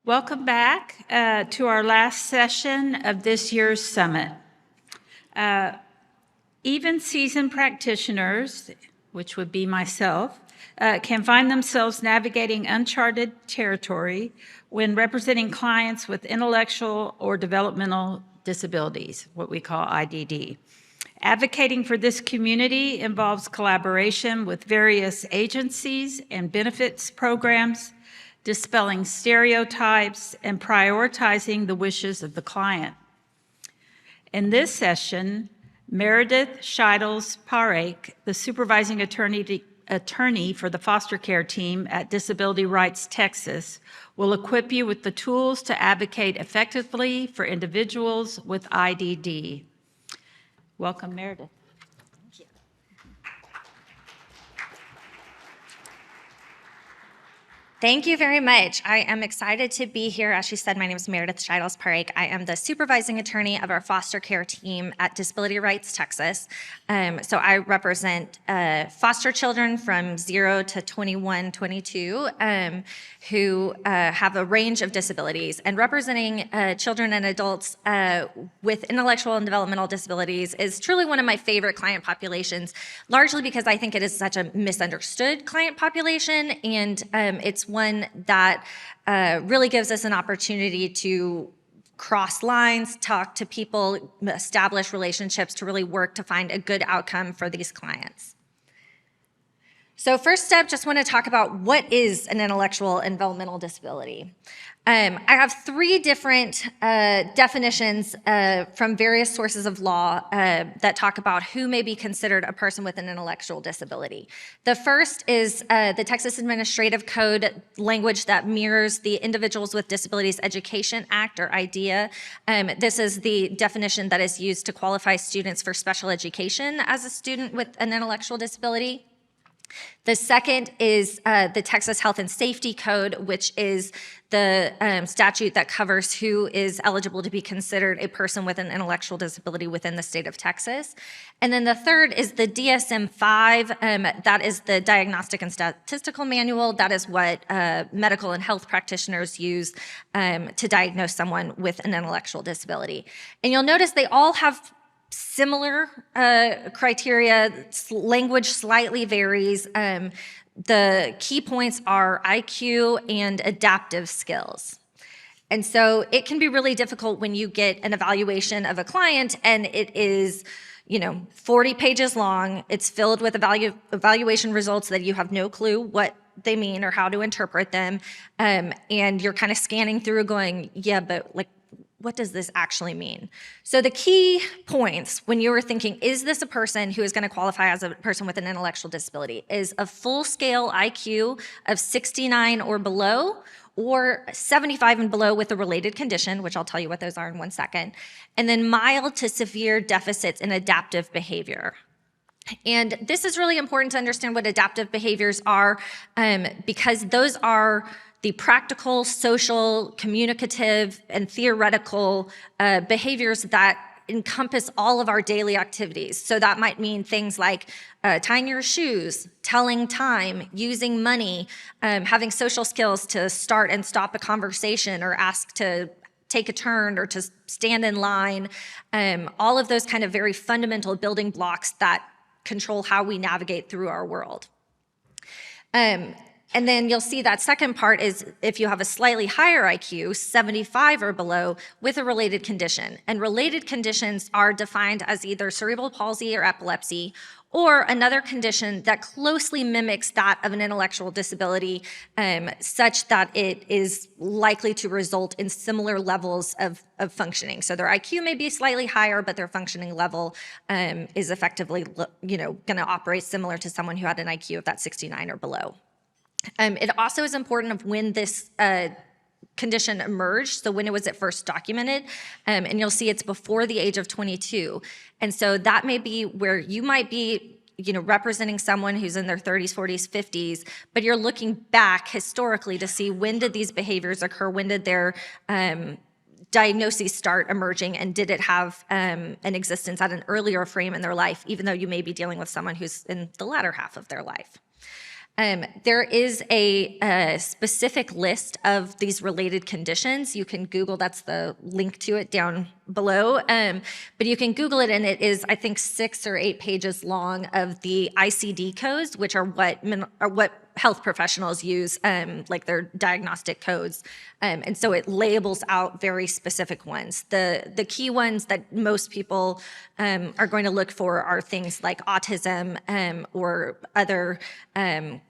Welcome back to our last session of this year's summit. Even seasoned practitioners, which would be myself, can find themselves navigating uncharted territory when representing clients with intellectual or developmental disabilities, what we call IDD. Advocating for this community involves collaboration with various agencies and benefits programs, dispelling stereotypes, and prioritizing the wishes of the client. In this session, Meredith Shytles Parekh, the supervising attorney for the foster care team at Disability Rights Texas, will equip you with the tools to advocate effectively for individuals with IDD. Welcome, Meredith. Thank you. Thank you very much. I am excited to be here. As she said, my name is Meredith Shytles Parekh. I am the supervising attorney of our foster care team at Disability Rights Texas. So I represent foster children from 0 to 21, 22 who have a range of disabilities. And representing children and adults with intellectual and developmental disabilities is truly one of my favorite client populations, largely because I think it is such a misunderstood client population, and it's one that really gives us an opportunity to cross lines, talk to people, establish relationships to really work to find a good outcome for these clients. So first step, just want to talk about what is an intellectual and developmental disability. I have three different definitions from various sources of law that talk about who may be considered a person with an intellectual disability. The first is the Texas Administrative Code language that mirrors the Individuals with Disabilities Education Act, or IDEA. This is the definition that is used to qualify students for special education as a student with an intellectual disability. The second is the Texas Health and Safety Code, which is the statute that covers who is eligible to be considered a person with an intellectual disability within the state of Texas. And then the third is the DSM-5, that is the Diagnostic and Statistical Manual. That is what medical and health practitioners use to diagnose someone with an intellectual disability. And you'll notice they all have similar criteria. Language slightly varies. The key points are IQ and adaptive skills. And so it can be really difficult when you get an evaluation of a client and it is 40 pages long. It's filled with evaluation results that you have no clue what they mean or how to interpret them. And you're kind of scanning through going, yeah, but what does this actually mean? So the key points when you were thinking, is this a person who is going to qualify as a person with an intellectual disability, is a full-scale IQ of 69 or below, or 75 and below with a related condition, which I'll tell you what those are in 1 second, and then mild to severe deficits in adaptive behavior. And this is really important to understand what adaptive behaviors are, because those are the practical, social, communicative, and theoretical behaviors that encompass all of our daily activities. So that might mean things like tying your shoes, telling time, using money, having social skills to start and stop a conversation or ask to take a turn or to stand in line. All of those kind of very fundamental building blocks that control how we navigate through our world. And then you'll see that second part is if you have a slightly higher IQ, 75 or below, with a related condition. And related conditions are defined as either cerebral palsy or epilepsy, or another condition that closely mimics that of an intellectual disability, such that it is likely to result in similar levels of functioning. So their IQ may be slightly higher, but their functioning level is effectively going to operate similar to someone who had an IQ of that 69 or below. It also is important of when this condition emerged, so when it was at first documented, and you'll see it's before the age of 22. And so that may be where you might be representing someone who's in their 30s, 40s, 50s, but you're looking back historically to see when did these behaviors occur, when did their diagnoses start emerging, and did it have an existence at an earlier frame in their life, even though you may be dealing with someone who's in the latter half of their life. There is a specific list of these related conditions. You can Google, that's the link to it down below. But you can Google it, and it is, I think, 6 or 8 pages long of the ICD codes, which are what health professionals use, like their diagnostic codes. And so it labels out very specific ones. The key ones that most people are going to look for are things like autism or other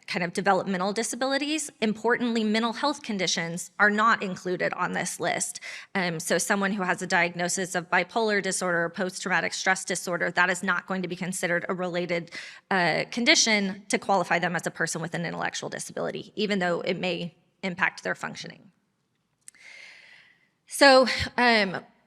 kind of developmental disabilities. Importantly, mental health conditions are not included on this list. So someone who has a diagnosis of bipolar disorder or post-traumatic stress disorder, that is not going to be considered a related condition to qualify them as a person with an intellectual disability, even though it may impact their functioning. So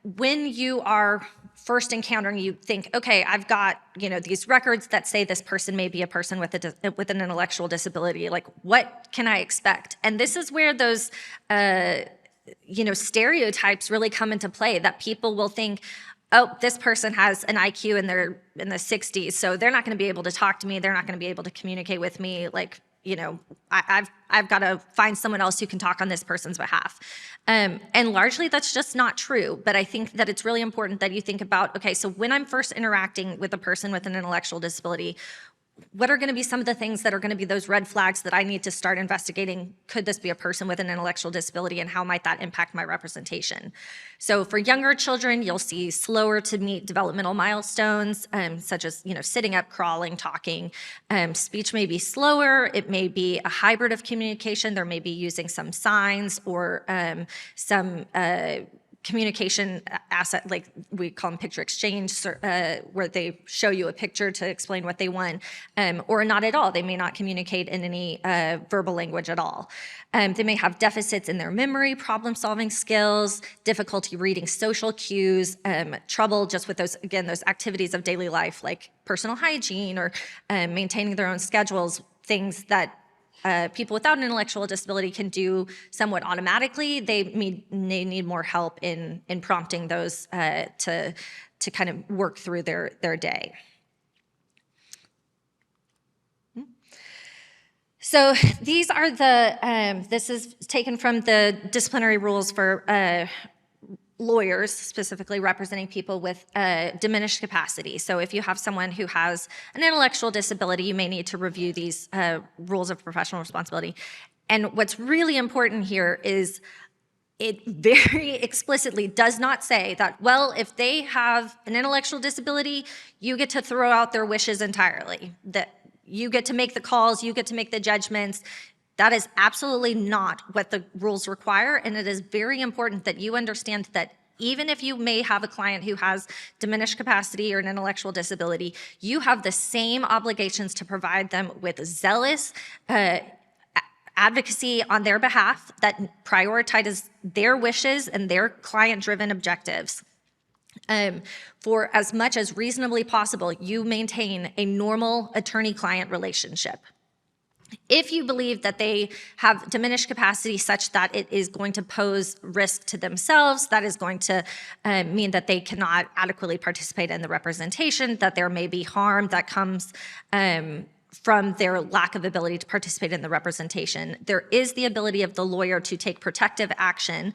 when you are first encountering, you think, okay, I've got these records that say this person may be a person with an intellectual disability. Like, what can I expect? And this is where those stereotypes really come into play. That people will think, oh, this person has an IQ in the 60s, so they're not going to be able to talk to me. They're not going to be able to communicate with me. Like, I've got to find someone else who can talk on this person's behalf. And largely that's just not true. But I think that it's really important that you think about, okay, so when I'm first interacting with a person with an intellectual disability, what are going to be some of the things that are going to be those red flags that I need to start investigating? Could this be a person with an intellectual disability, and how might that impact my representation? So for younger children, you'll see slower to meet developmental milestones, such as sitting up, crawling, talking. Speech may be slower. It may be a hybrid of communication. There may be using some signs or some communication asset, like we call them picture exchange, where they show you a picture to explain what they want, or not at all. They may not communicate in any verbal language at all. They may have deficits in their memory, problem-solving skills, difficulty reading social cues, trouble just with those activities of daily life, like personal hygiene or maintaining their own schedules, things that people without an intellectual disability can do somewhat automatically. They need more help in prompting those to kind of work through their day. So these are this is taken from the disciplinary rules for lawyers, specifically representing people with diminished capacity. So if you have someone who has an intellectual disability, you may need to review these rules of professional responsibility. And what's really important here is it very explicitly does not say that, well, if they have an intellectual disability, you get to throw out their wishes entirely, that you get to make the calls, you get to make the judgments. That is absolutely not what the rules require, and it is very important that you understand that even if you may have a client who has diminished capacity or an intellectual disability, you have the same obligations to provide them with zealous advocacy on their behalf that prioritizes their wishes and their client-driven objectives. For as much as reasonably possible, you maintain a normal attorney-client relationship. If you believe that they have diminished capacity such that it is going to pose risk to themselves, that is going to mean that they cannot adequately participate in the representation, that there may be harm that comes from their lack of ability to participate in the representation, there is the ability of the lawyer to take protective action,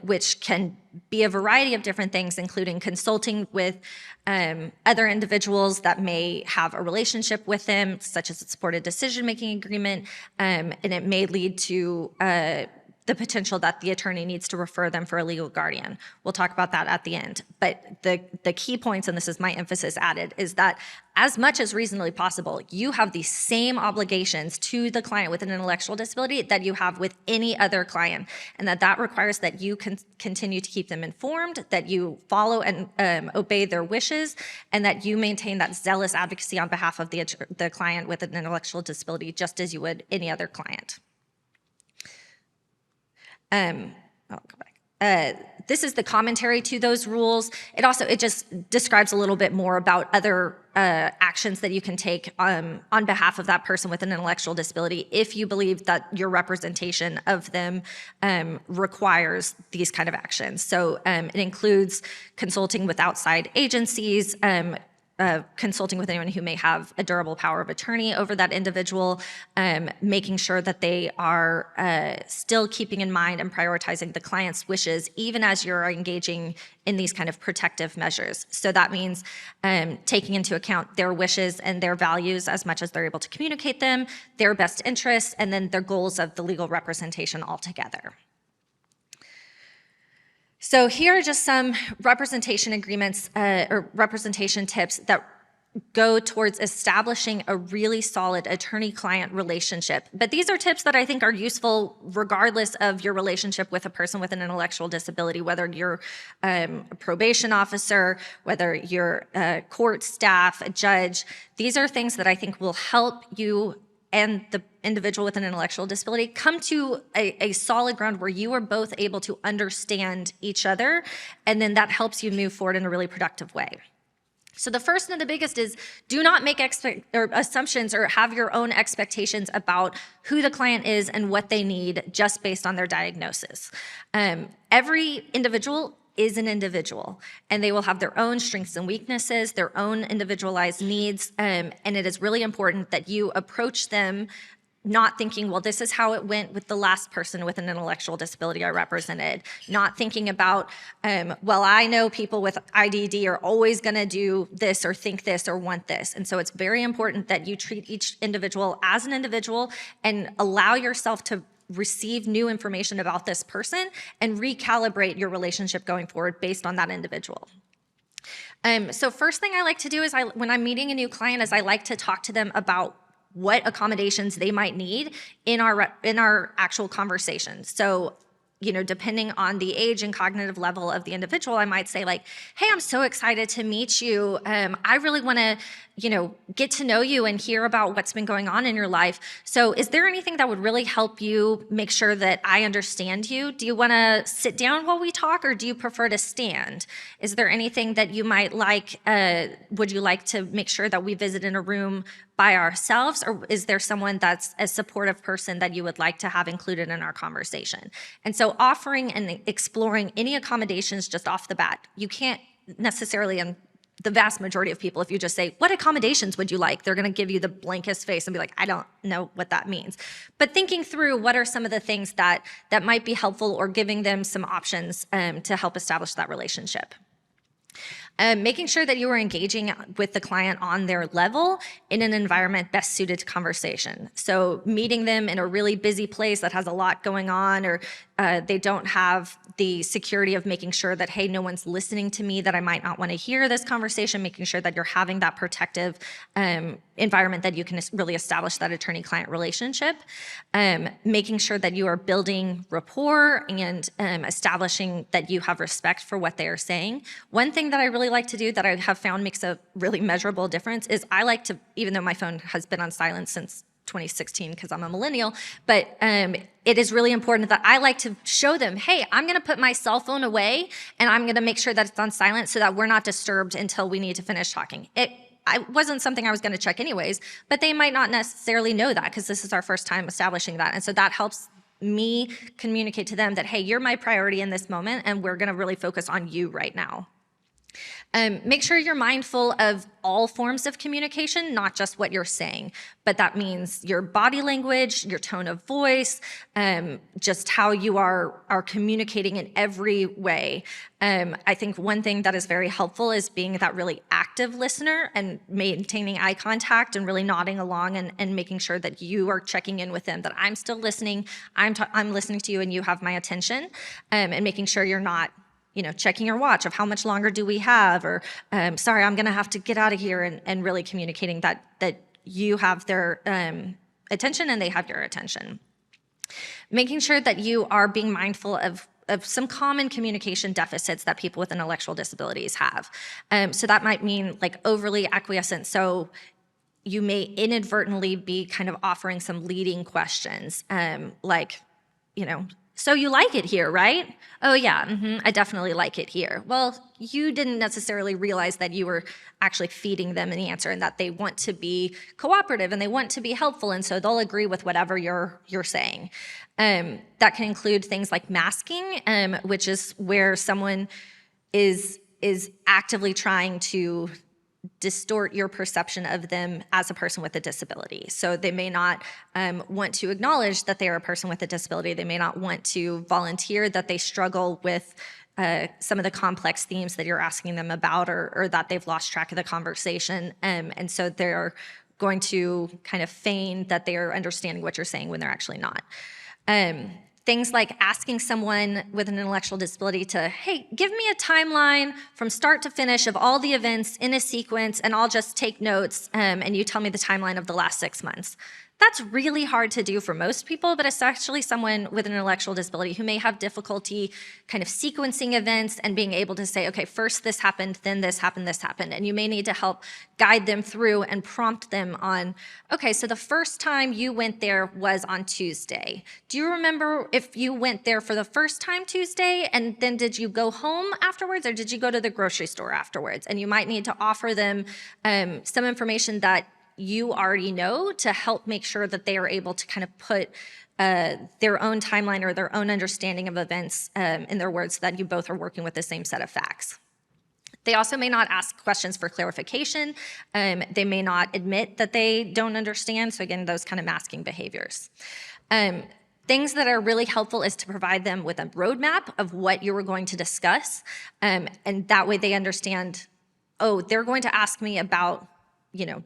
which can be a variety of different things, including consulting with other individuals that may have a relationship with them, such as a supported decision-making agreement, and it may lead to the potential that the attorney needs to refer them for a legal guardian. We'll talk about that at the end. But the key points, and this is my emphasis added, is that as much as reasonably possible, you have the same obligations to the client with an intellectual disability that you have with any other client, and that requires that you continue to keep them informed, that you follow and obey their wishes, and that you maintain that zealous advocacy on behalf of the client with an intellectual disability, just as you would any other client. I'll go back. This is the commentary to those rules. It just describes a little bit more about other actions that you can take on behalf of that person with an intellectual disability if you believe that your representation of them requires these kind of actions. So it includes consulting with outside agencies, consulting with anyone who may have a durable power of attorney over that individual, making sure that they are still keeping in mind and prioritizing the client's wishes, even as you're engaging in these kind of protective measures. So that means taking into account their wishes and their values as much as they're able to communicate them, their best interests, and then their goals of the legal representation altogether. So here are just some representation agreements or representation tips that go towards establishing a really solid attorney-client relationship. But these are tips that I think are useful regardless of your relationship with a person with an intellectual disability, whether you're a probation officer, whether you're a court staff, a judge. These are things that I think will help you and the individual with an intellectual disability come to a solid ground where you are both able to understand each other, and then that helps you move forward in a really productive way. So the first and the biggest is do not make assumptions or have your own expectations about who the client is and what they need just based on their diagnosis. Every individual is an individual, and they will have their own strengths and weaknesses, their own individualized needs, and it is really important that you approach them not thinking, well, this is how it went with the last person with an intellectual disability I represented. Not thinking about, well, I know people with IDD are always going to do this or think this or want this. And so it's very important that you treat each individual as an individual and allow yourself to receive new information about this person and recalibrate your relationship going forward based on that individual. So first thing I like to do is when I'm meeting a new client is I like to talk to them about what accommodations they might need in our actual conversation. So, depending on the age and cognitive level of the individual, I might say like, hey, I'm so excited to meet you. I really want to, get to know you and hear about what's been going on in your life. So is there anything that would really help you make sure that I understand you? Do you want to sit down while we talk, or do you prefer to stand? Is there anything that you might like? Would you like to make sure that we visit in a room by ourselves, or is there someone that's a supportive person that you would like to have included in our conversation? And so offering and exploring any accommodations just off the bat. You can't necessarily, and the vast majority of people, if you just say, what accommodations would you like? They're going to give you the blankest face and be like, I don't know what that means. But thinking through what are some of the things that might be helpful, or giving them some options to help establish that relationship. Making sure that you are engaging with the client on their level in an environment best suited to conversation. So meeting them in a really busy place that has a lot going on, or they don't have the security of making sure that, hey, no one's listening to me, that I might not want to hear this conversation, making sure that you're having that protective environment that you can really establish that attorney-client relationship. Making sure that you are building rapport and establishing that you have respect for what they are saying. One thing that I really like to do that I have found makes a really measurable difference is I like to, even though my phone has been on silent since 2016 because I'm a millennial, but it is really important that I like to show them, hey, I'm going to put my cell phone away and I'm going to make sure that it's on silent so that we're not disturbed until we need to finish talking. It wasn't something I was going to check anyways, but they might not necessarily know that because this is our first time establishing that. And so that helps me communicate to them that, hey, you're my priority in this moment and we're going to really focus on you right now. Make sure you're mindful of all forms of communication, not just what you're saying, but that means your body language, your tone of voice, just how you are communicating in every way. I think one thing that is very helpful is being that really active listener and maintaining eye contact and really nodding along and making sure that you are checking in with them, that I'm still listening, I'm listening to you and you have my attention, and making sure you're not checking your watch of how much longer do we have, or sorry, I'm going to have to get out of here, and really communicating that you have their attention and they have your attention. Making sure that you are being mindful of some common communication deficits that people with intellectual disabilities have. So that might mean like overly acquiescent. So you may inadvertently be kind of offering some leading questions, like, so you like it here, right? Oh yeah, I definitely like it here. Well, you didn't necessarily realize that you were actually feeding them the answer and that they want to be cooperative and they want to be helpful, and so they'll agree with whatever you're saying. That can include things like masking, which is where someone is actively trying to distort your perception of them as a person with a disability. So they may not want to acknowledge that they are a person with a disability. They may not want to volunteer that they struggle with some of the complex themes that you're asking them about, or that they've lost track of the conversation. And so they're going to kind of feign that they're understanding what you're saying when they're actually not. Things like asking someone with an intellectual disability to, hey, give me a timeline from start to finish of all the events in a sequence, and I'll just take notes, and you tell me the timeline of the last 6 months. That's really hard to do for most people, but especially someone with an intellectual disability who may have difficulty kind of sequencing events and being able to say, okay, first this happened, then this happened, and you may need to help guide them through and prompt them on, okay, so the first time you went there was on Tuesday. Do you remember if you went there for the first time Tuesday, and then did you go home afterwards, or did you go to the grocery store afterwards? And you might need to offer them some information that you already know to help make sure that they are able to kind of put their own timeline or their own understanding of events in their words, so that you both are working with the same set of facts. They also may not ask questions for clarification. They may not admit that they don't understand. So again, those kind of masking behaviors. Things that are really helpful is to provide them with a roadmap of what you were going to discuss. And that way they understand, oh, they're going to ask me about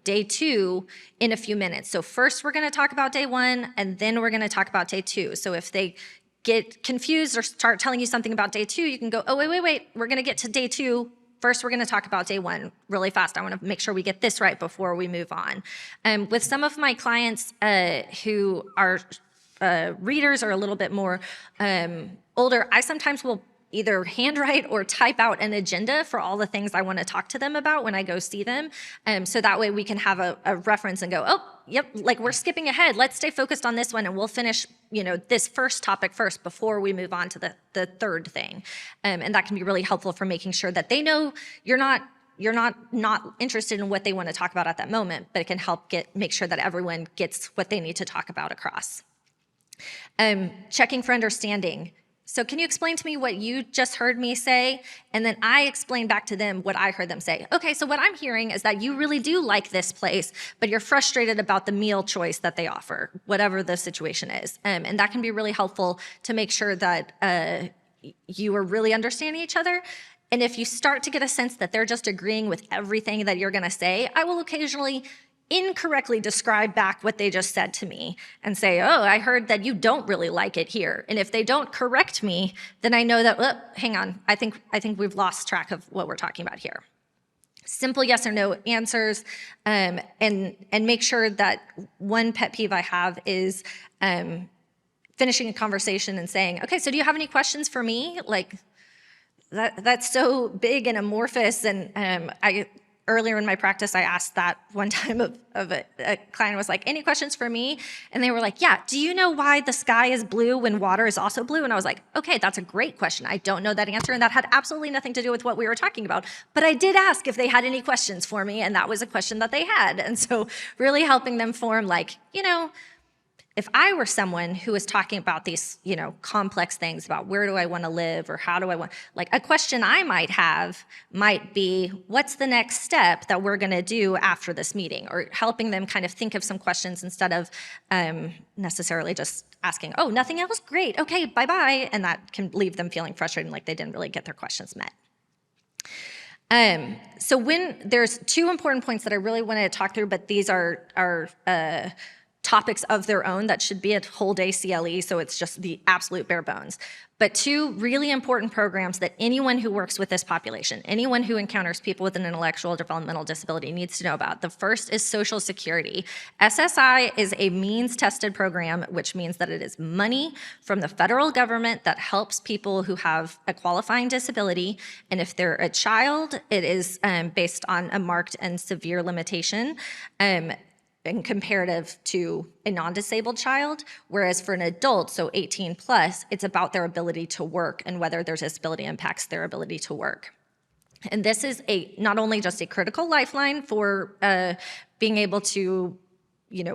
day 2 in a few minutes. So first we're going to talk about day 1, and then we're going to talk about day 2. So if they get confused or start telling you something about day 2, you can go, oh, wait, we're going to get to day 2. First, we're going to talk about day 1 really fast. I want to make sure we get this right before we move on. With some of my clients who are readers or a little bit more older, I sometimes will either handwrite or type out an agenda for all the things I want to talk to them about when I go see them. So that way we can have a reference and go, oh, yep, like we're skipping ahead. Let's stay focused on this one, and we'll finish, this first topic first before we move on to the third thing. And that can be really helpful for making sure that they know you're not interested in what they want to talk about at that moment, but it can help make sure that everyone gets what they need to talk about across. Checking for understanding. So can you explain to me what you just heard me say? And then I explain back to them what I heard them say. Okay, so what I'm hearing is that you really do like this place, but you're frustrated about the meal choice that they offer, whatever the situation is. And that can be really helpful to make sure that you are really understanding each other. And if you start to get a sense that they're just agreeing with everything that you're gonna say, I will occasionally incorrectly describe back what they just said to me and say, oh, I heard that you don't really like it here. And if they don't correct me, then I know that, oh, hang on, I think we've lost track of what we're talking about here. Simple yes or no answers, and make sure that one pet peeve I have is finishing a conversation and saying, okay, so do you have any questions for me? Like, that's so big and amorphous, and earlier in my practice, I asked that one time of a client was like, any questions for me? And they were like, yeah, do you know why the sky is blue when water is also blue? And I was like, okay, that's a great question. I don't know that answer, and that had absolutely nothing to do with what we were talking about. But I did ask if they had any questions for me, and that was a question that they had. And so really helping them form like, if I were someone who was talking about these, complex things about where do I want to live or how do I want, like a question I might have might be, what's the next step that we're going to do after this meeting? Or helping them kind of think of some questions instead of necessarily just asking, oh, nothing else? Great. Okay, bye-bye. And that can leave them feeling frustrated, like they didn't really get their questions met. So when there's 2 important points that I really wanted to talk through, but these are topics of their own that should be a whole day CLE, so it's just the absolute bare bones. But 2 really important programs that anyone who works with this population, anyone who encounters people with an intellectual or developmental disability needs to know about. The first is Social Security. SSI is a means-tested program, which means that it is money from the federal government that helps people who have a qualifying disability. And if they're a child, it is based on a marked and severe limitation. And comparative to a non-disabled child, whereas for an adult, so 18 plus, it's about their ability to work and whether their disability impacts their ability to work. And this is not only just a critical lifeline for being able to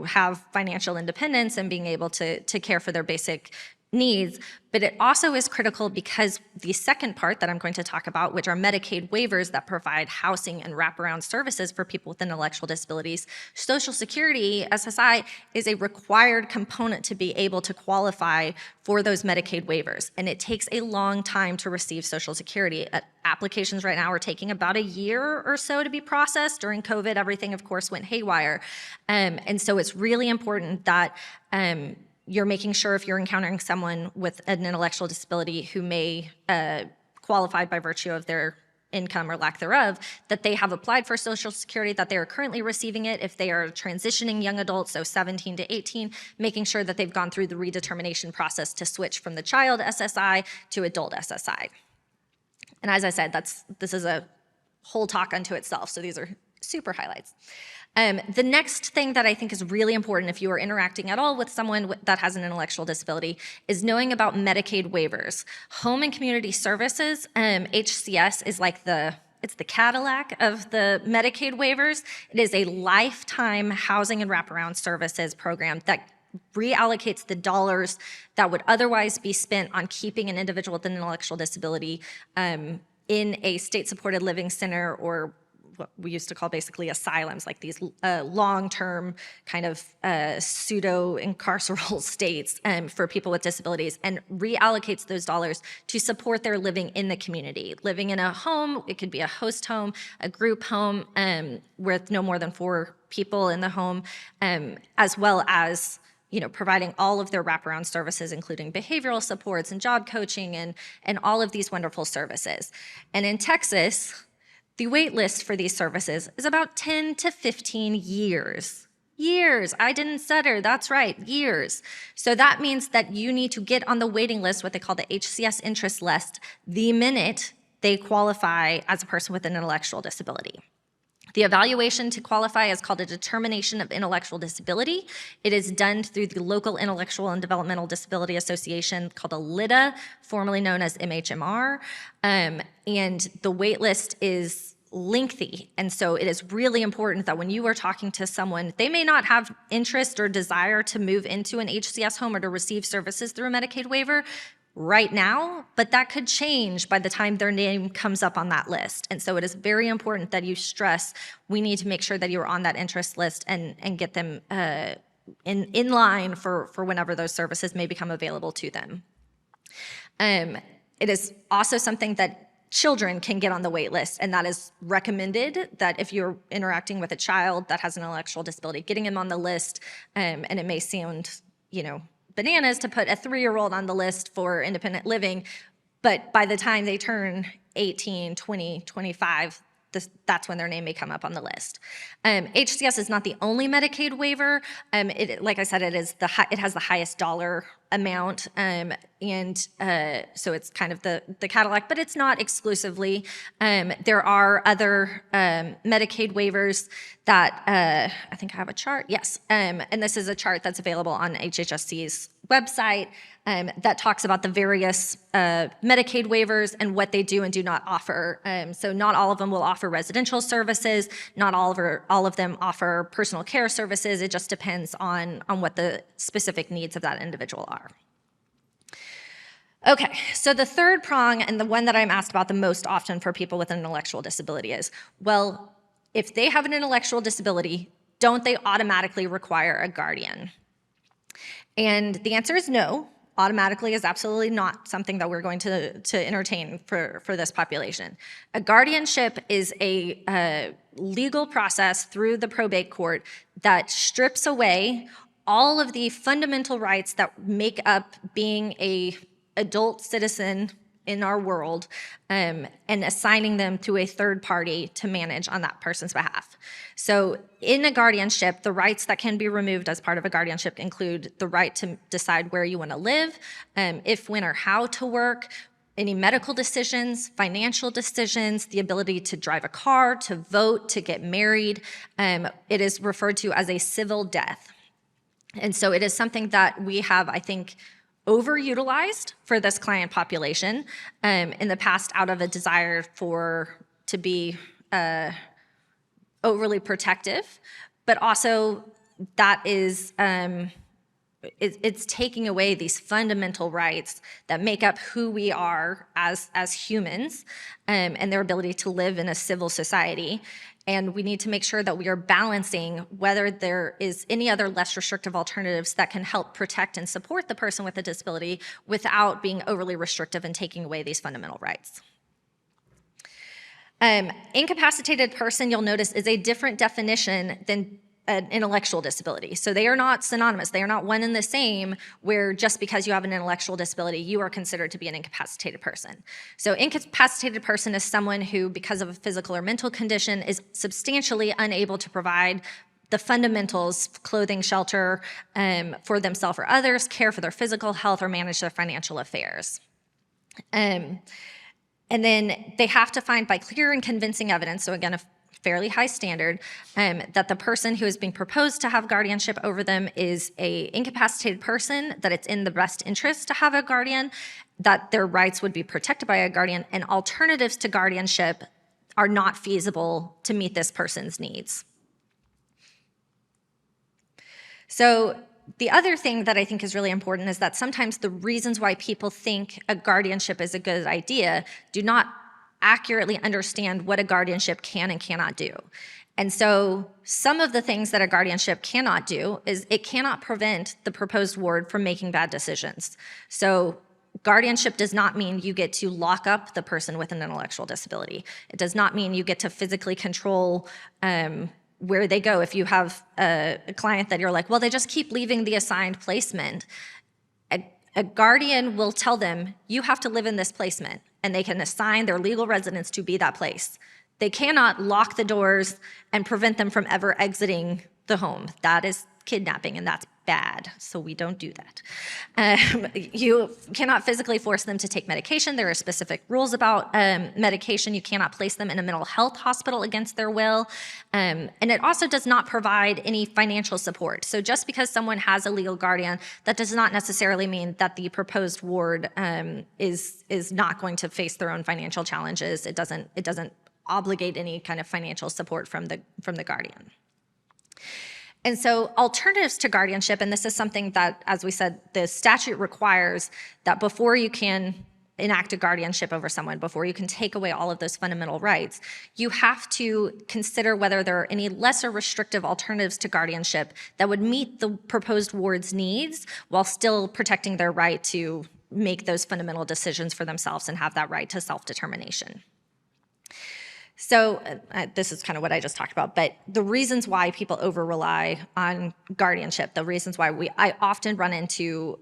have financial independence and being able to care for their basic needs, but it also is critical because the second part that I'm going to talk about, which are Medicaid waivers that provide housing and wraparound services for people with intellectual disabilities, Social Security, SSI, is a required component to be able to qualify for those Medicaid waivers. And it takes a long time to receive Social Security. Applications right now are taking about a year or so to be processed. During COVID, everything, of course, went haywire. And so it's really important that you're making sure if you're encountering someone with an intellectual disability who may qualify by virtue of their income or lack thereof, that they have applied for Social Security, that they are currently receiving it. If they are transitioning young adults, so 17 to 18, making sure that they've gone through the redetermination process to switch from the child SSI to adult SSI. And as I said, this is a whole talk unto itself, so these are super highlights. The next thing that I think is really important if you are interacting at all with someone that has an intellectual disability is knowing about Medicaid waivers. Home and Community Services, HCS, is like it's the Cadillac of the Medicaid waivers. It is a lifetime housing and wraparound services program that reallocates the dollars that would otherwise be spent on keeping an individual with an intellectual disability in a state-supported living center, or what we used to call basically asylums, like these long-term kind of pseudo-incarceral states for people with disabilities, and reallocates those dollars to support their living in the community. Living in a home, it could be a host home, a group home with no more than 4 people in the home, as well as providing all of their wraparound services, including behavioral supports and job coaching and all of these wonderful services. And in Texas, the wait list for these services is about 10 to 15 years. Years. I didn't stutter. That's right. Years. So that means that you need to get on the waiting list, what they call the HCS interest list, the minute they qualify as a person with an intellectual disability. The evaluation to qualify is called a determination of intellectual disability. It is done through the local Intellectual and Developmental Disability Association called a LIDA, formerly known as MHMR. And the wait list is lengthy. And so it is really important that when you are talking to someone, they may not have interest or desire to move into an HCS home or to receive services through a Medicaid waiver right now, but that could change by the time their name comes up on that list. And so it is very important that you stress, we need to make sure that you're on that interest list and get them in line for whenever those services may become available to them. It is also something that children can get on the wait list, and that is recommended, that if you're interacting with a child that has an intellectual disability, getting them on the list, and it may sound, bananas to put a 3-year-old on the list for independent living, but by the time they turn 18, 20, 25, that's when their name may come up on the list. HCS is not the only Medicaid waiver. Like I said, it has the highest dollar amount, so it's kind of the Cadillac, but it's not exclusively. There are other Medicaid waivers that I think I have a chart. Yes, and this is a chart that's available on HHSC's website that talks about the various Medicaid waivers and what they do and do not offer. So not all of them will offer residential services. Not all of them offer personal care services. It just depends on what the specific needs of that individual are. Okay, so the third prong, and the one that I'm asked about the most often for people with an intellectual disability is, well, if they have an intellectual disability, don't they automatically require a guardian? And the answer is no. Automatically is absolutely not something that we're going to entertain for this population. A guardianship is a legal process through the probate court that strips away all of the fundamental rights that make up being a adult citizen in our world, and assigning them to a third party to manage on that person's behalf. So in a guardianship, the rights that can be removed as part of a guardianship include the right to decide where you want to live, if, when, or how to work, any medical decisions, financial decisions, the ability to drive a car, to vote, to get married. It is referred to as a civil death. And so it is something that we have, I think, overutilized for this client population in the past out of a desire to be overly protective, but also that is it's taking away these fundamental rights that make up who we are as humans, and their ability to live in a civil society. And we need to make sure that we are balancing whether there is any other less restrictive alternatives that can help protect and support the person with a disability without being overly restrictive and taking away these fundamental rights. Incapacitated person, you'll notice, is a different definition than an intellectual disability. So they are not synonymous. They are not one and the same, where just because you have an intellectual disability, you are considered to be an incapacitated person. So incapacitated person is someone who, because of a physical or mental condition, is substantially unable to provide the fundamentals, clothing, shelter, for themselves or others, care for their physical health, or manage their financial affairs. And then they have to find by clear and convincing evidence, so again, a fairly high standard, that the person who is being proposed to have guardianship over them is a incapacitated person, that it's in the best interest to have a guardian, that their rights would be protected by a guardian, and alternatives to guardianship are not feasible to meet this person's needs. So the other thing that I think is really important is that sometimes the reasons why people think a guardianship is a good idea do not accurately understand what a guardianship can and cannot do. And so some of the things that a guardianship cannot do is it cannot prevent the proposed ward from making bad decisions. So guardianship does not mean you get to lock up the person with an intellectual disability. It does not mean you get to physically control where they go. If you have a client that you're like, well, they just keep leaving the assigned placement, a guardian will tell them, you have to live in this placement, and they can assign their legal residence to be that place. They cannot lock the doors and prevent them from ever exiting the home. That is kidnapping, and that's bad, so we don't do that. You cannot physically force them to take medication. There are specific rules about medication. You cannot place them in a mental health hospital against their will. And it also does not provide any financial support. So just because someone has a legal guardian, that does not necessarily mean that the proposed ward is not going to face their own financial challenges. It doesn't obligate any kind of financial support from the guardian. And so alternatives to guardianship, and this is something that, as we said, the statute requires that before you can enact a guardianship over someone, before you can take away all of those fundamental rights, you have to consider whether there are any lesser restrictive alternatives to guardianship that would meet the proposed ward's needs while still protecting their right to make those fundamental decisions for themselves and have that right to self-determination. So this is kind of what I just talked about, but the reasons why people over-rely on guardianship, the reasons why I often run into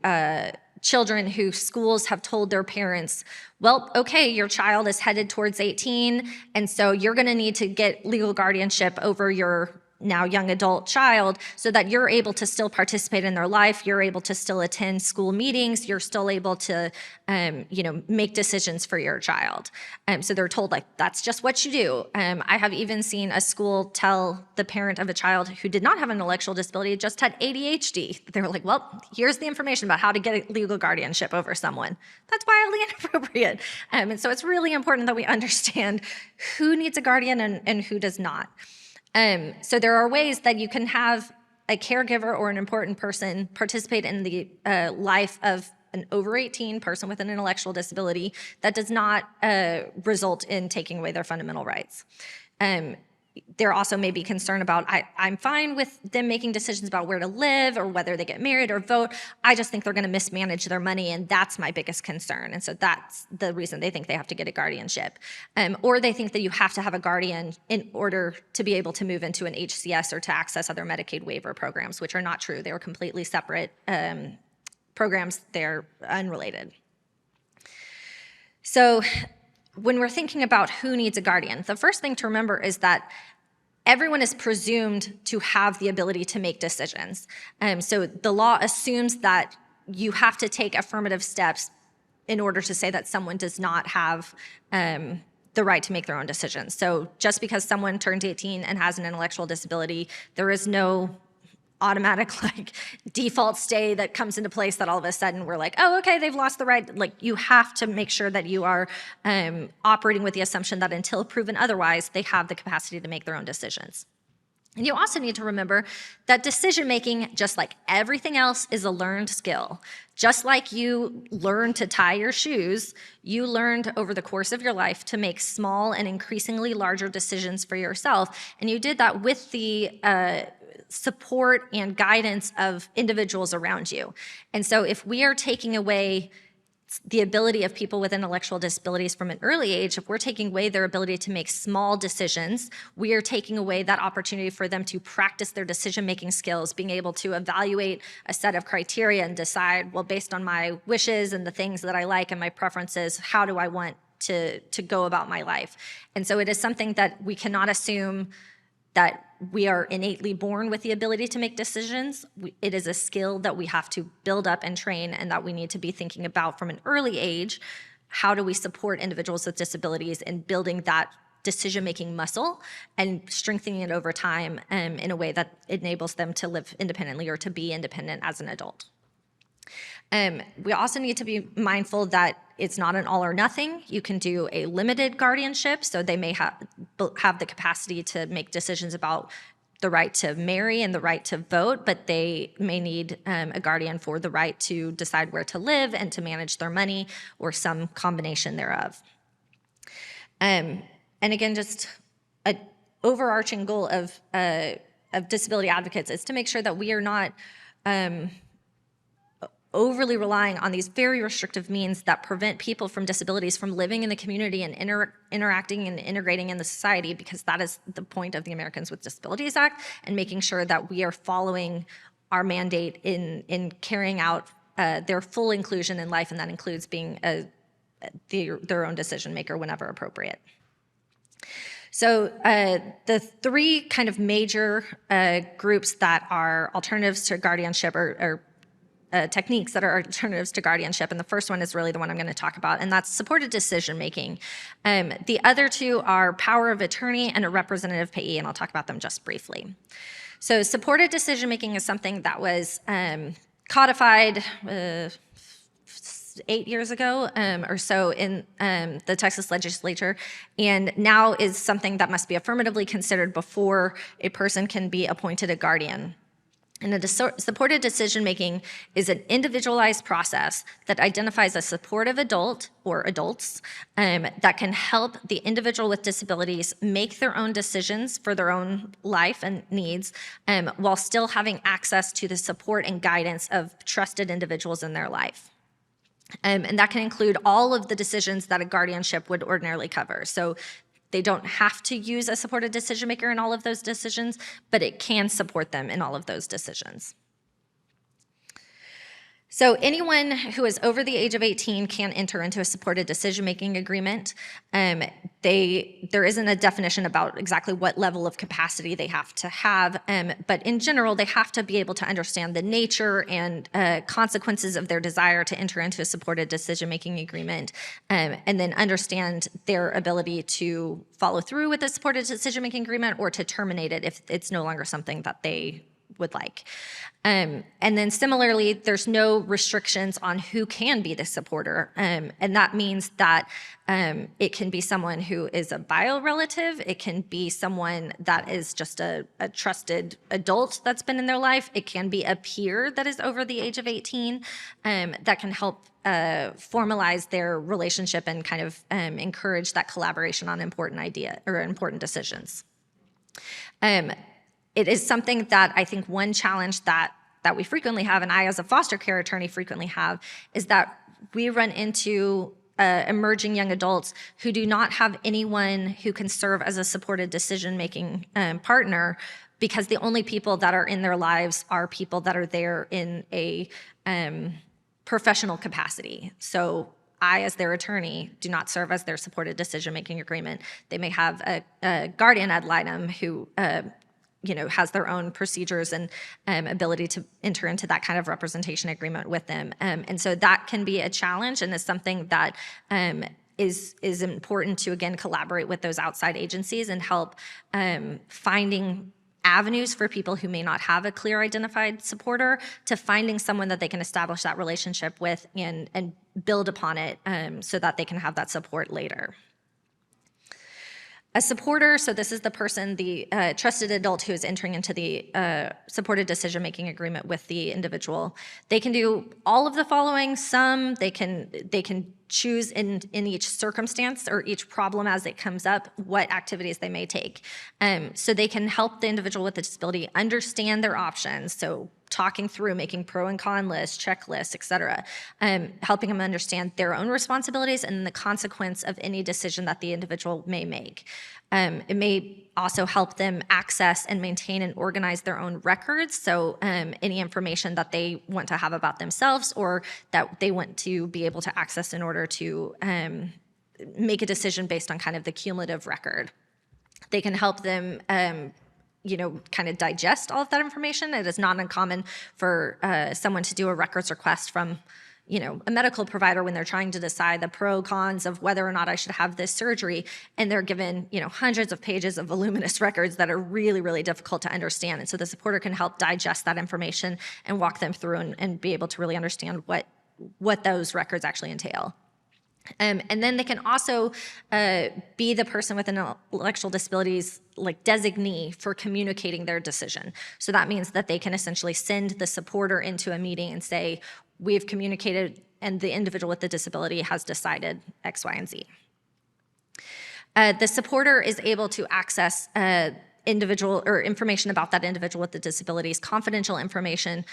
children who schools have told their parents, well, okay, your child is headed towards 18, and so you're gonna need to get legal guardianship over your now young adult child so that you're able to still participate in their life, you're able to still attend school meetings, you're still able to make decisions for your child. So they're told, like, that's just what you do. I have even seen a school tell the parent of a child who did not have an intellectual disability, just had ADHD. They were like, well, here's the information about how to get a legal guardianship over someone. That's wildly inappropriate. And so it's really important that we understand who needs a guardian and who does not. So there are ways that you can have a caregiver or an important person participate in the life of an over 18 person with an intellectual disability that does not result in taking away their fundamental rights. There also may be concern about, I'm fine with them making decisions about where to live or whether they get married or vote. I just think they're going to mismanage their money, and that's my biggest concern. And so that's the reason they think they have to get a guardianship. Or they think that you have to have a guardian in order to be able to move into an HCS or to access other Medicaid waiver programs, which are not true. They are completely separate programs. They're unrelated. So when we're thinking about who needs a guardian, the first thing to remember is that everyone is presumed to have the ability to make decisions. So the law assumes that you have to take affirmative steps in order to say that someone does not have the right to make their own decisions. So just because someone turns 18 and has an intellectual disability, there is no automatic default stay that comes into place that all of a sudden we're like, oh, okay, they've lost the right. You have to make sure that you are operating with the assumption that until proven otherwise, they have the capacity to make their own decisions. And you also need to remember that decision-making, just like everything else, is a learned skill. Just like you learned to tie your shoes, you learned over the course of your life to make small and increasingly larger decisions for yourself. And you did that with the support and guidance of individuals around you. And so if we are taking away the ability of people with intellectual disabilities from an early age, if we're taking away their ability to make small decisions, we are taking away that opportunity for them to practice their decision-making skills, being able to evaluate a set of criteria and decide, well, based on my wishes and the things that I like and my preferences, how do I want to go about my life? And so it is something that we cannot assume that we are innately born with the ability to make decisions. It is a skill that we have to build up and train, and that we need to be thinking about from an early age. How do we support individuals with disabilities in building that decision-making muscle and strengthening it over time in a way that enables them to live independently or to be independent as an adult? We also need to be mindful that it's not an all or nothing. You can do a limited guardianship, so they may have the capacity to make decisions about the right to marry and the right to vote, but they may need a guardian for the right to decide where to live and to manage their money, or some combination thereof. And again, just an overarching goal of disability advocates is to make sure that we are not overly relying on these very restrictive means that prevent people from disabilities from living in the community and interacting and integrating in the society, because that is the point of the Americans with Disabilities Act, and making sure that we are following our mandate in carrying out their full inclusion in life, and that includes being their own decision maker whenever appropriate. So the three kind of major groups that are alternatives to guardianship or techniques that are alternatives to guardianship, and the first one is really the one I'm going to talk about, and that's supported decision-making. The other two are power of attorney and a representative payee, and I'll talk about them just briefly. So supported decision-making is something that was codified 8 years ago or so in the Texas legislature, and now is something that must be affirmatively considered before a person can be appointed a guardian. And supported decision-making is an individualized process that identifies a supportive adult or adults that can help the individual with disabilities make their own decisions for their own life and needs, while still having access to the support and guidance of trusted individuals in their life. And that can include all of the decisions that a guardianship would ordinarily cover. So they don't have to use a supported decision maker in all of those decisions, but it can support them in all of those decisions. So anyone who is over the age of 18 can enter into a supported decision-making agreement. There isn't a definition about exactly what level of capacity they have to have, but in general, they have to be able to understand the nature and consequences of their desire to enter into a supported decision-making agreement, and then understand their ability to follow through with a supported decision-making agreement or to terminate it if it's no longer something that they would like. And then similarly, there's no restrictions on who can be the supporter. And that means that it can be someone who is a bio relative. It can be someone that is just a trusted adult that's been in their life. It can be a peer that is over the age of 18 that can help formalize their relationship and kind of encourage that collaboration on important decisions. It is something that I think one challenge that we frequently have, and I as a foster care attorney frequently have, is that we run into emerging young adults who do not have anyone who can serve as a supported decision-making partner, because the only people that are in their lives are people that are there in a professional capacity. So I, as their attorney, do not serve as their supported decision-making agreement. They may have a guardian ad litem who has their own procedures and ability to enter into that kind of representation agreement with them. And so that can be a challenge, and is something that is important to, again, collaborate with those outside agencies and help finding avenues for people who may not have a clear identified supporter, to finding someone that they can establish that relationship with and build upon it so that they can have that support later. A supporter, so this is the person, the trusted adult who is entering into the supported decision-making agreement with the individual. They can do all of the following. Some they can choose in each circumstance or each problem as it comes up what activities they may take. So they can help the individual with the disability understand their options. So talking through, making pro and con lists, checklists, et cetera, helping them understand their own responsibilities and the consequence of any decision that the individual may make. It may also help them access and maintain and organize their own records, so any information that they want to have about themselves or that they want to be able to access in order to make a decision based on kind of the cumulative record. They can help them kind of digest all of that information. It is not uncommon for someone to do a records request from a medical provider when they're trying to decide the pro cons of whether or not I should have this surgery, and they're given hundreds of pages of voluminous records that are really, really difficult to understand. And so the supporter can help digest that information and walk them through and be able to really understand what those records actually entail. And then they can also be the person with intellectual disabilities designee for communicating their decision. So that means that they can essentially send the supporter into a meeting and say, we've communicated and the individual with the disability has decided X, Y, and Z. The supporter is able to access individual or information about that individual with the disabilities, confidential information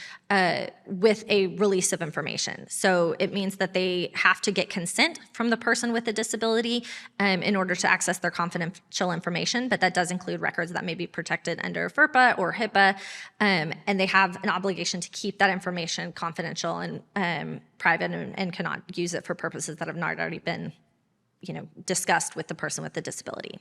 with a release of information. So it means that they have to get consent from the person with the disability in order to access their confidential information, but that does include records that may be protected under FERPA or HIPAA, and they have an obligation to keep that information confidential and private and cannot use it for purposes that have not already been discussed with the person with the disability.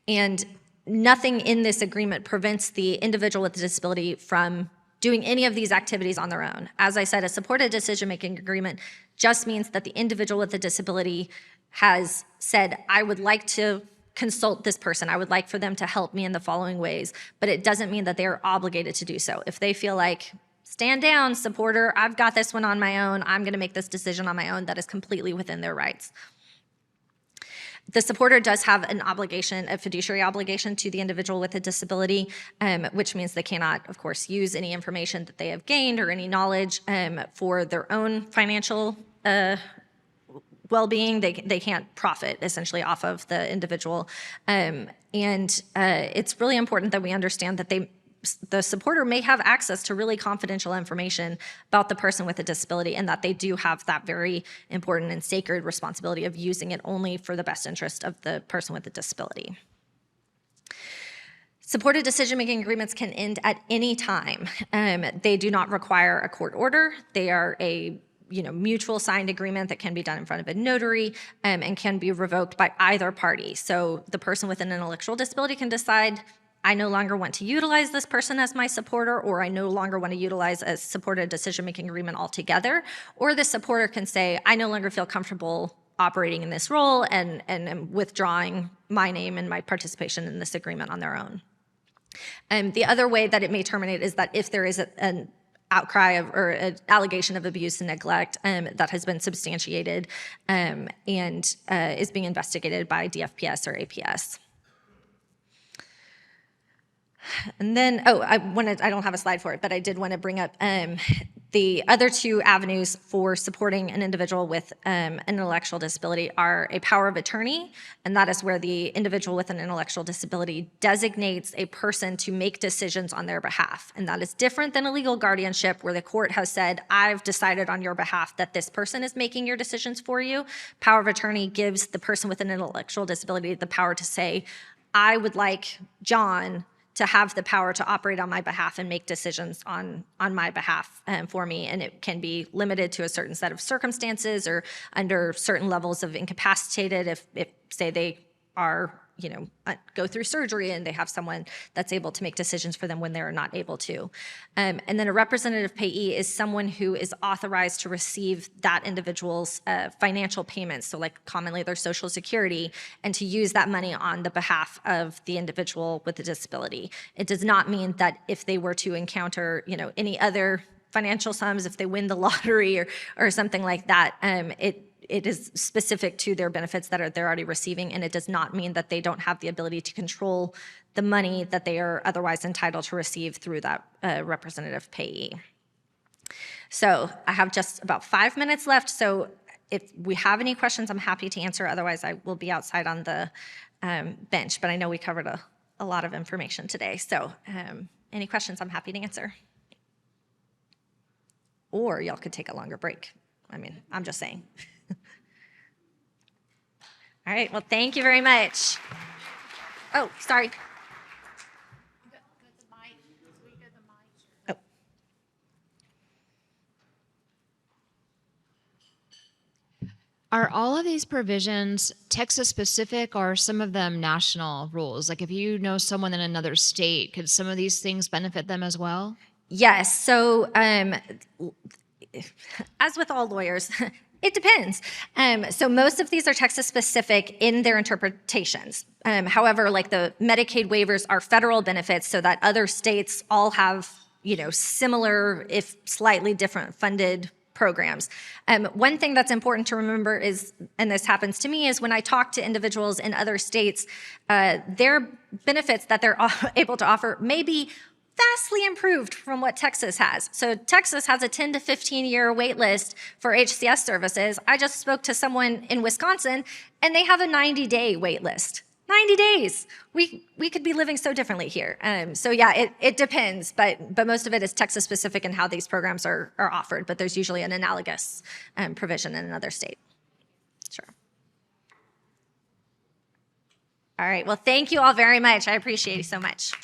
And nothing in this agreement prevents the individual with the disability from doing any of these activities on their own. As I said, a supported decision-making agreement just means that the individual with the disability has said, I would like to consult this person. I would like for them to help me in the following ways, but it doesn't mean that they are obligated to do so. If they feel like, stand down, supporter, I've got this one on my own, I'm gonna make this decision on my own, that is completely within their rights. The supporter does have an obligation, a fiduciary obligation to the individual with a disability, which means they cannot, of course, use any information that they have gained or any knowledge for their own financial well-being. They can't profit, essentially, off of the individual. And it's really important that we understand that the supporter may have access to really confidential information about the person with a disability, and that they do have that very important and sacred responsibility of using it only for the best interest of the person with the disability. Supported decision-making agreements can end at any time. They do not require a court order. They are a mutual signed agreement that can be done in front of a notary and can be revoked by either party. So the person with an intellectual disability can decide, I no longer want to utilize this person as my supporter, or I no longer want to utilize a supported decision-making agreement altogether. Or the supporter can say, I no longer feel comfortable operating in this role and am withdrawing my name and my participation in this agreement on their own. The other way that it may terminate is that if there is an outcry or an allegation of abuse and neglect that has been substantiated and is being investigated by DFPS or APS. And then, I don't have a slide for it, but I did want to bring up the other two avenues for supporting an individual with an intellectual disability are a power of attorney, and that is where the individual with an intellectual disability designates a person to make decisions on their behalf. And that is different than a legal guardianship where the court has said, I've decided on your behalf that this person is making your decisions for you. Power of attorney gives the person with an intellectual disability the power to say, I would like John to have the power to operate on my behalf and make decisions on my behalf for me. And it can be limited to a certain set of circumstances or under certain levels of incapacitated if say they are, go through surgery and they have someone that's able to make decisions for them when they're not able to. And then a representative payee is someone who is authorized to receive that individual's financial payments, so like commonly their Social Security, and to use that money on the behalf of the individual with a disability. It does not mean that if they were to encounter, any other financial sums, if they win the lottery or something like that, it is specific to their benefits that they're already receiving, and it does not mean that they don't have the ability to control the money that they are otherwise entitled to receive through that representative payee. So I have just about 5 minutes left, so if we have any questions, I'm happy to answer. Otherwise, I will be outside on the bench, but I know we covered a lot of information today. So any questions, I'm happy to answer. Or y'all could take a longer break. I mean, I'm just saying. All right, well, thank you very much. Oh, sorry. Oh. Are all of these provisions Texas specific, or are some of them national rules? Like if you know someone in another state, could some of these things benefit them as well? Yes, so as with all lawyers, it depends. So most of these are Texas specific in their interpretations. However, like the Medicaid waivers are federal benefits so that other states all have, similar, if slightly different funded programs. One thing that's important to remember is, and this happens to me, is when I talk to individuals in other states, their benefits that they're able to offer may be vastly improved from what Texas has. So Texas has a 10 to 15 year wait list for HCS services. I just spoke to someone in Wisconsin and they have a 90-day wait list. 90 days. We could be living so differently here. So yeah, it depends, but most of it is Texas specific in how these programs are offered, but there's usually an analogous provision in another state. Sure. All right, well, thank you all very much. I appreciate you so much.